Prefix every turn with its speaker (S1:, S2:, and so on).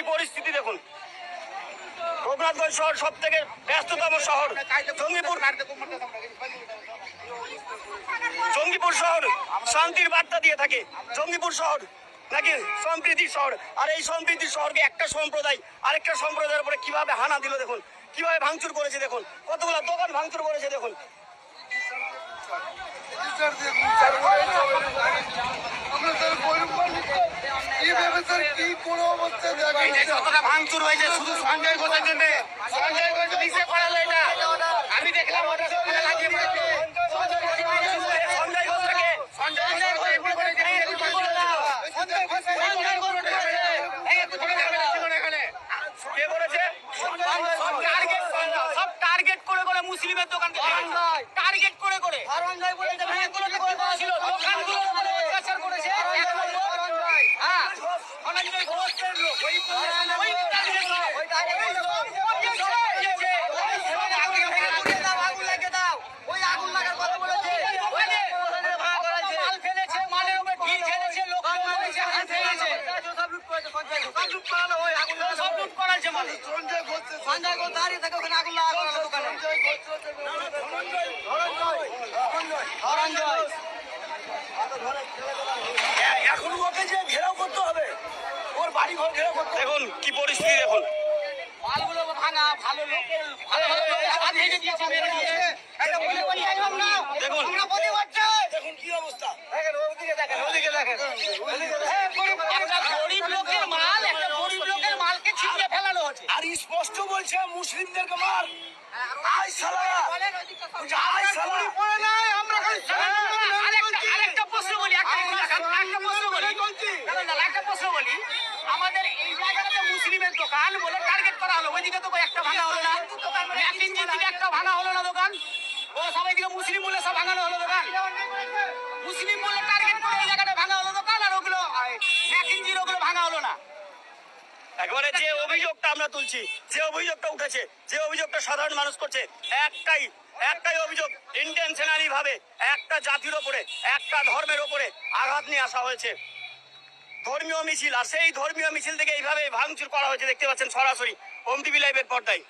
S1: কি পরিস্থিতি দেখুন। রঘুনাথগঞ্জ শহর সব থেকে ব্যস্ততম শহর। জঙ্গিপুর শহর শান্তির বার্তা দিয়ে থাকে। জঙ্গিপুর শহর নাকি সম্প্রীতির শহর, আর এই সম্প্রীতির শহরকে একটা সম্প্রদায় আরেকটা সম্প্রদায়ের উপরে কিভাবে হানা দিল দেখুন, কিভাবে ভাঙচুর করেছে দেখুন, কতগুলো দোকান ভাঙচুর করেছে দেখুন। ভাঙচুর হয়েছে শুধু সঞ্জয় ঘোষের জন্য। সঞ্জয় ঘোষ নিচে করা যায় না, আমি দেখলাম মুসলিমের দোকানকে টার্গেট করে করে এখন ওকে যে ঘেরাও করতে হবে, ওর বাড়ি ঘর ঘেরাও করতে। দেখুন কি পরিস্থিতি দেখুন, মালগুলো ভাঙা, ভালো লোকের দেখুন দেখুন কি অবস্থা। গরিব লোকের মাল, একটা গরিব লোকের মালকে ছিঁড়ে ফেলানো হচ্ছে, আর স্পষ্ট বলছে মুসলিমদেরকে মার। আমাদের এই জায়গাটাতে মুসলিমের দোকান বলে টার্গেট করা হলো, ওইদিকে তো একটা ভাঙা হলো না, একটা ভাঙা হলো না দোকান, ও সবাই দিকে মুসলিম বলে সব ভাঙানো হলো দোকান, মুসলিম বলে টার্গেট করে এই জায়গাটা ভাঙা হলো দোকান, আর ওগুলো ম্যাকিনজির ওগুলো ভাঙা হলো না। একবারে যে অভিযোগটা আমরা তুলছি, যে অভিযোগটা উঠেছে, যে অভিযোগটা সাধারণ মানুষ করছে, একটাই অভিযোগ, ইন্টেনশনালি ভাবে একটা জাতির ওপরে, একটা ধর্মের ওপরে আঘাত নিয়ে আসা হয়েছে। ধর্মীয় মিছিল, আর সেই ধর্মীয় মিছিল থেকে এইভাবে ভাঙচুর করা হয়েছে দেখতে পাচ্ছেন সরাসরি ওম টিভি লাইভের পর্দায়।